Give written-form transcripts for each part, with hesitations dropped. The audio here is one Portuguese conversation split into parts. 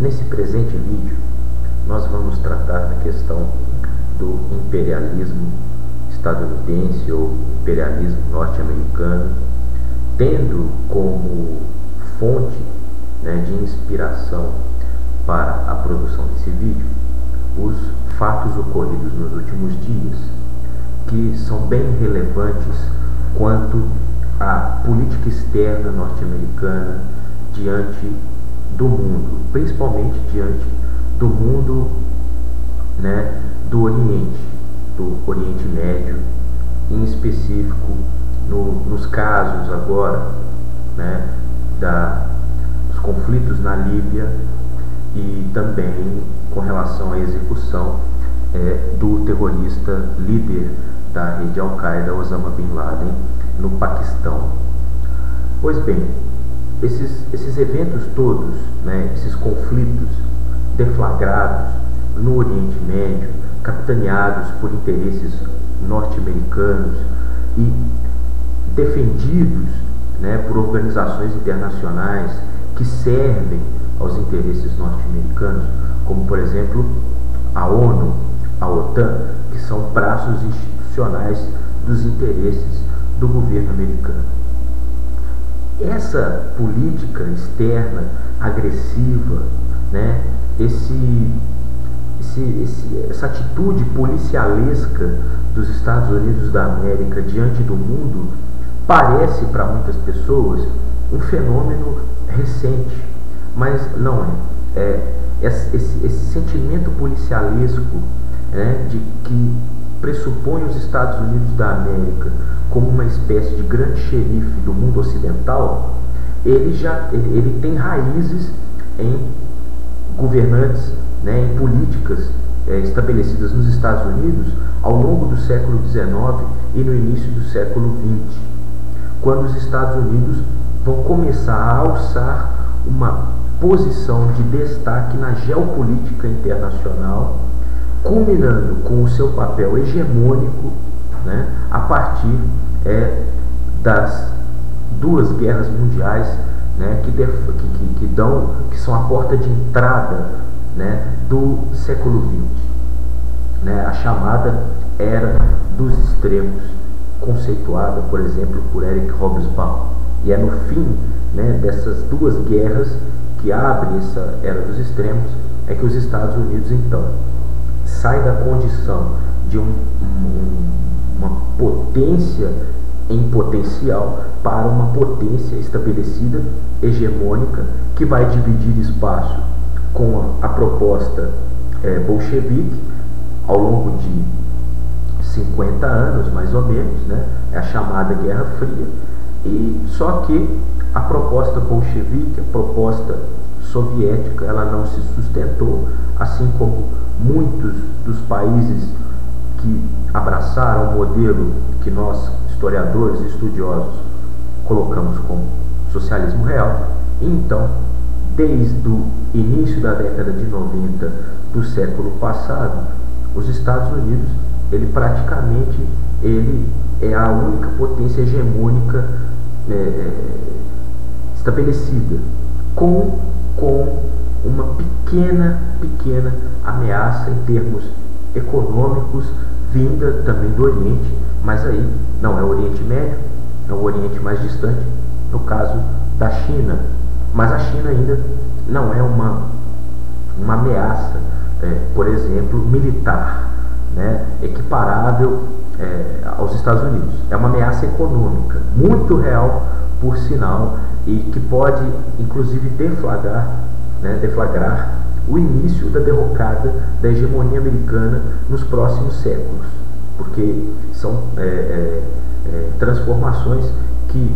Nesse presente vídeo, nós vamos tratar da questão do imperialismo estadunidense ou imperialismo norte-americano, tendo como fonte, de inspiração para a produção desse vídeo os fatos ocorridos nos últimos dias, que são bem relevantes quanto à política externa norte-americana diante do mundo, principalmente diante do mundo do Oriente Médio, em específico nos casos agora dos conflitos na Líbia e também com relação à execução do terrorista líder da rede Al-Qaeda, Osama Bin Laden, no Paquistão. Pois bem, esses eventos todos, esses conflitos deflagrados no Oriente Médio, capitaneados por interesses norte-americanos e defendidos por organizações internacionais que servem aos interesses norte-americanos, como por exemplo a ONU, a OTAN, que são braços institucionais dos interesses do governo americano. Essa política externa agressiva, essa atitude policialesca dos Estados Unidos da América diante do mundo parece para muitas pessoas um fenômeno recente, mas não é. Esse sentimento policialesco de que pressupõe os Estados Unidos da América como uma espécie de grande xerife do mundo ocidental, ele tem raízes em governantes, em políticas estabelecidas nos Estados Unidos ao longo do século XIX e no início do século XX, quando os Estados Unidos vão começar a alçar uma posição de destaque na geopolítica internacional, culminando com o seu papel hegemônico a partir das duas guerras mundiais que são a porta de entrada do século XX, a chamada Era dos Extremos, conceituada, por exemplo, por Eric Hobsbawm. E é no fim dessas duas guerras que abre essa Era dos Extremos é que os Estados Unidos então sai da condição de uma potência em potencial para uma potência estabelecida, hegemônica, que vai dividir espaço com a proposta bolchevique ao longo de 50 anos, mais ou menos, é a chamada Guerra Fria. E só que a proposta bolchevique, a proposta soviética, ela não se sustentou, assim como muitos dos países que abraçaram o modelo que nós, historiadores e estudiosos, colocamos como socialismo real. E então, desde o início da década de 90 do século passado, os Estados Unidos, ele é a única potência hegemônica estabelecida, com uma pequena ameaça em termos econômicos, vinda também do Oriente, mas aí não é o Oriente Médio, é o Oriente mais distante, no caso da China. Mas a China ainda não é uma ameaça, por exemplo, militar, equiparável aos Estados Unidos. É uma ameaça econômica, muito real, por sinal, e que pode, inclusive, deflagrar o início da derrocada da hegemonia americana nos próximos séculos, porque são transformações que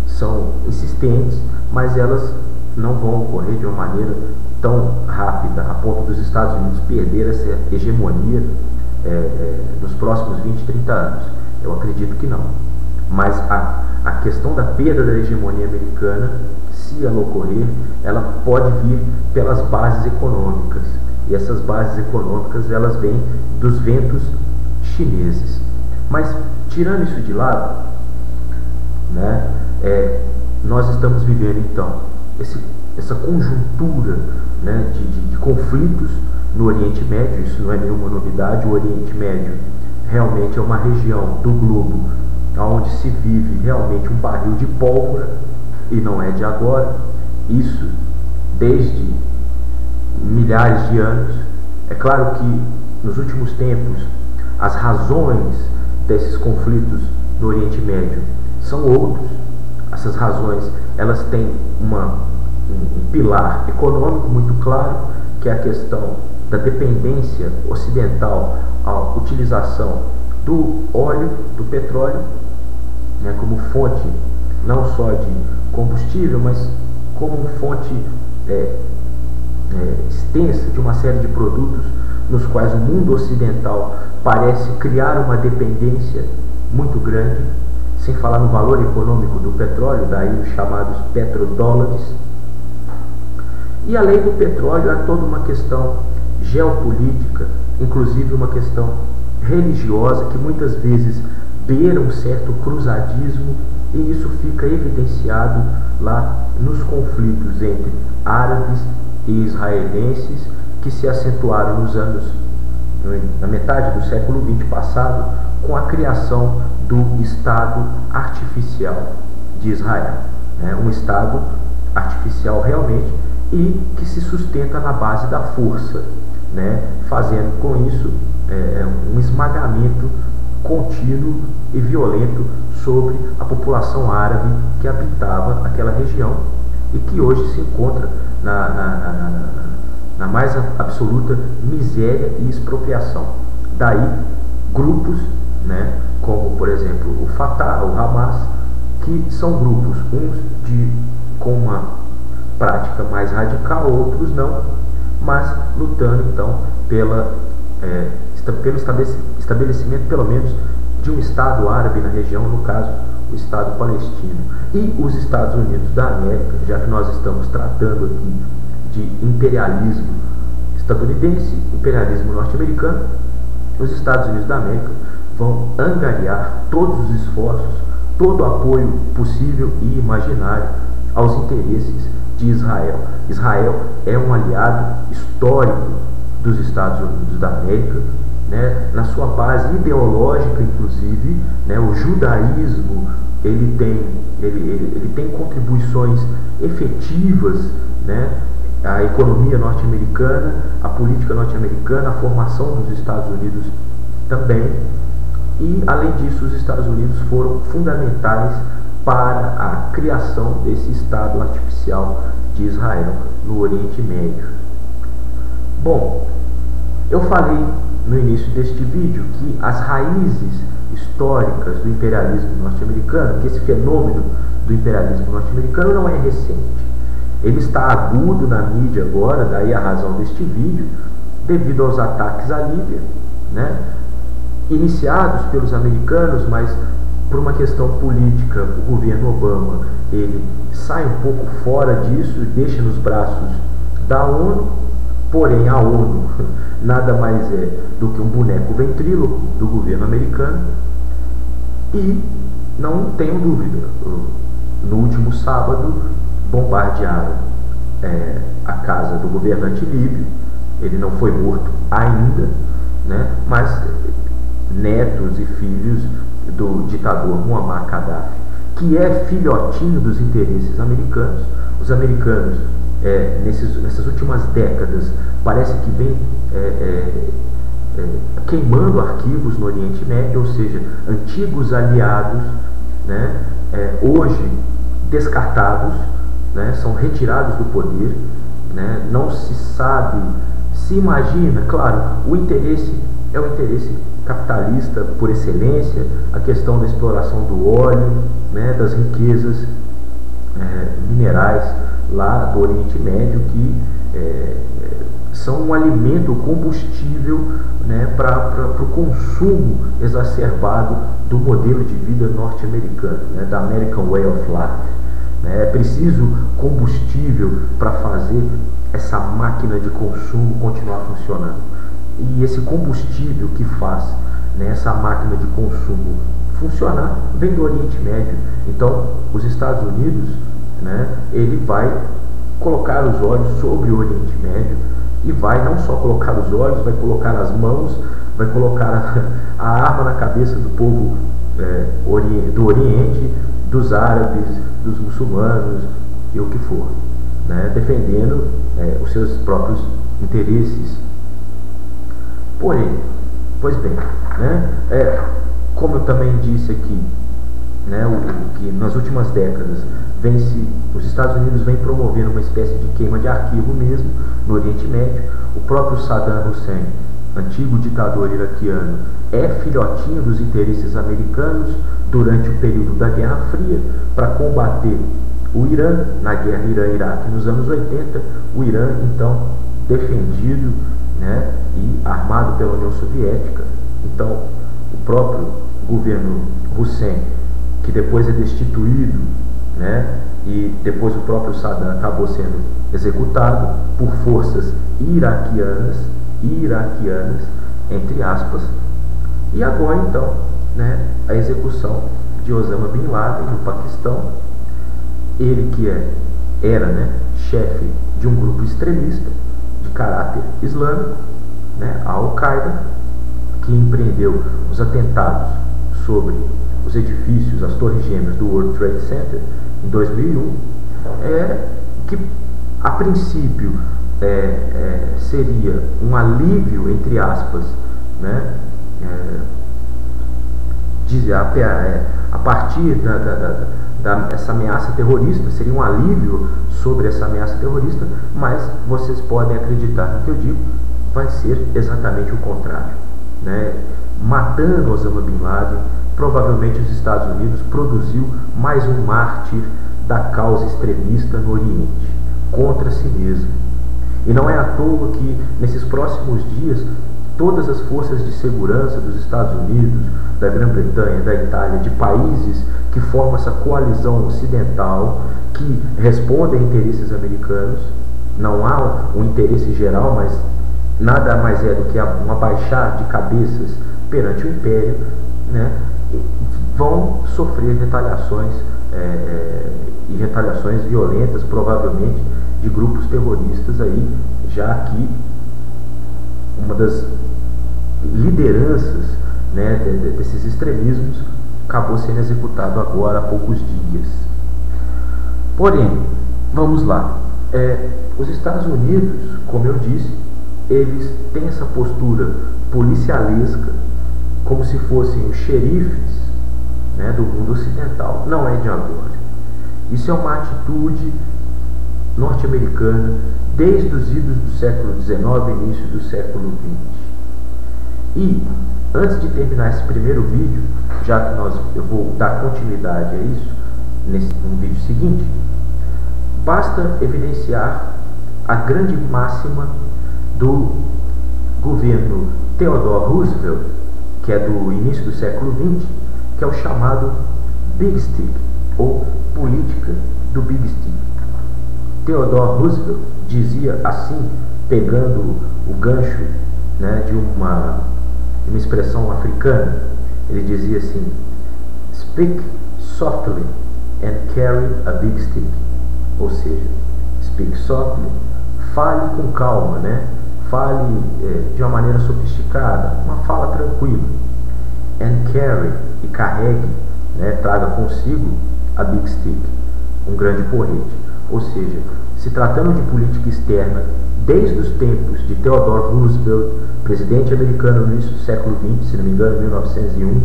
são insistentes, mas elas não vão ocorrer de uma maneira tão rápida a ponto dos Estados Unidos perder essa hegemonia nos próximos 20, 30 anos. Eu acredito que não. Mas a questão da perda da hegemonia americana, se ela ocorrer, ela pode vir pelas bases econômicas. E essas bases econômicas, elas vêm dos ventos chineses. Mas, tirando isso de lado, nós estamos vivendo, então, esse essa conjuntura, né, de conflitos no Oriente Médio. Isso não é nenhuma novidade. O Oriente Médio realmente é uma região do globo onde se vive realmente um barril de pólvora, e não é de agora. Isso desde milhares de anos. É claro que nos últimos tempos as razões desses conflitos no Oriente Médio são outros. Essas razões, elas têm um pilar econômico muito claro, que é a questão da dependência ocidental à utilização do óleo, do petróleo, né, como fonte não só de combustível, mas como fonte extensa de uma série de produtos nos quais o mundo ocidental parece criar uma dependência muito grande, sem falar no valor econômico do petróleo, daí os chamados petrodólares. E além do petróleo, há toda uma questão geopolítica, inclusive uma questão religiosa, que muitas vezes beira um certo cruzadismo, e isso fica evidenciado lá nos conflitos entre árabes e israelenses, que se acentuaram na metade do século XX passado, com a criação do Estado artificial de Israel, né? Um Estado artificial realmente, e que se sustenta na base da força, né? Fazendo com isso um esmagamento contínuo e violento sobre a população árabe que habitava aquela região e que hoje se encontra na mais absoluta miséria e expropriação. Daí grupos, né, como por exemplo o Fatah, o Hamas, que são grupos, uns com uma prática mais radical, outros não, mas lutando então pelo estabelecimento pelo menos de um Estado árabe na região, no caso o Estado palestino. E os Estados Unidos da América, já que nós estamos tratando aqui de imperialismo estadunidense, imperialismo norte-americano, os Estados Unidos da América vão angariar todos os esforços, todo o apoio possível e imaginário aos interesses de Israel. Israel é um aliado histórico dos Estados Unidos da América, né, na sua base ideológica, inclusive, né, o judaísmo ele tem contribuições efetivas, né, à economia norte-americana, à política norte-americana, à formação dos Estados Unidos também. E, além disso, os Estados Unidos foram fundamentais para a criação desse Estado artificial de Israel no Oriente Médio. Bom, eu falei no início deste vídeo que as raízes históricas do imperialismo norte-americano, que esse fenômeno do imperialismo norte-americano não é recente. Ele está agudo na mídia agora, daí a razão deste vídeo, devido aos ataques à Líbia, né, iniciados pelos americanos, mas por uma questão política, o governo Obama ele sai um pouco fora disso e deixa nos braços da ONU. Porém, a ONU nada mais é do que um boneco ventríloco do governo americano. E não tenho dúvida, no último sábado bombardearam a casa do governante líbio. Ele não foi morto ainda, né, mas netos e filhos do ditador Muammar Gaddafi, que é filhotinho dos interesses americanos. Os americanos, nessas últimas décadas, parece que vem queimando arquivos no Oriente Médio, ou seja, antigos aliados, né, hoje descartados, né, são retirados do poder, né, não se sabe, se imagina, claro, o interesse é o interesse capitalista por excelência, a questão da exploração do óleo, né, das riquezas minerais lá do Oriente Médio, que são um alimento, combustível, né, para o consumo exacerbado do modelo de vida norte-americano, né, da American Way of Life. É preciso combustível para fazer essa máquina de consumo continuar funcionando. E esse combustível que faz, né, essa máquina de consumo funcionar vem do Oriente Médio. Então, os Estados Unidos, né, ele vai colocar os olhos sobre o Oriente Médio e vai não só colocar os olhos, vai colocar as mãos, vai colocar a arma na cabeça do povo do Oriente, dos árabes, dos muçulmanos e o que for, né? Defendendo os seus próprios interesses. Porém, pois bem, né? Como eu também disse aqui, né, que nas últimas décadas os Estados Unidos vem promovendo uma espécie de queima de arquivo mesmo no Oriente Médio. O próprio Saddam Hussein, antigo ditador iraquiano, é filhotinho dos interesses americanos durante o período da Guerra Fria para combater o Irã na guerra Irã-Iraque nos anos 80. O Irã, então, defendido, né, e armado pela União Soviética. Então, o próprio governo Hussein, que depois é destituído, né, e depois o próprio Saddam acabou sendo executado por forças iraquianas, entre aspas, e agora então, né, a execução de Osama Bin Laden no Paquistão, ele que era, né, chefe de um grupo extremista de caráter islâmico, né, a Al-Qaeda, que empreendeu os atentados sobre os edifícios, as torres gêmeas do World Trade Center em 2001, que a princípio seria um alívio, entre aspas, né, a partir dessa ameaça terrorista, seria um alívio sobre essa ameaça terrorista, mas vocês podem acreditar no que eu digo, vai ser exatamente o contrário, né? Matando Osama Bin Laden, provavelmente os Estados Unidos produziu mais um mártir da causa extremista no Oriente, contra si mesmo. E não é à toa que nesses próximos dias todas as forças de segurança dos Estados Unidos, da Grã-Bretanha, da Itália, de países que formam essa coalizão ocidental, que respondem a interesses americanos, não há um interesse geral, mas nada mais é do que um abaixar de cabeças perante o Império, né, vão sofrer retaliações e retaliações violentas, provavelmente de grupos terroristas aí, já que uma das lideranças, né, desses extremismos acabou sendo executado agora há poucos dias. Porém, vamos lá, os Estados Unidos, como eu disse, eles têm essa postura policialesca, como se fossem os xerifes, né, do mundo ocidental. Não é de agora. Isso é uma atitude norte-americana desde os idos do século XIX e início do século XX. E, antes de terminar esse primeiro vídeo, já que eu vou dar continuidade a isso no vídeo seguinte, basta evidenciar a grande máxima do governo Theodore Roosevelt, que é do início do século XX, que é o chamado Big Stick, ou política do Big Stick. Theodore Roosevelt dizia assim, pegando o gancho, né, de uma expressão africana, ele dizia assim: speak softly and carry a big stick. Ou seja, speak softly, fale com calma, né? Fale de uma maneira sofisticada, uma fala tranquila. And carry, e carregue, né, traga consigo a big stick, um grande porrete. Ou seja, se tratando de política externa, desde os tempos de Theodore Roosevelt, presidente americano no início do século XX, se não me engano, 1901,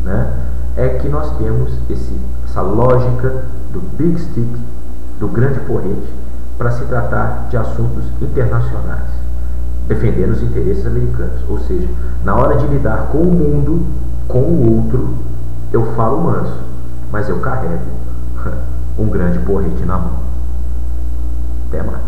né, é que nós temos essa lógica do big stick, do grande porrete, para se tratar de assuntos internacionais, defendendo os interesses americanos. Ou seja, na hora de lidar com o mundo, com o outro, eu falo manso, mas eu carrego um grande porrete na mão. Até mais.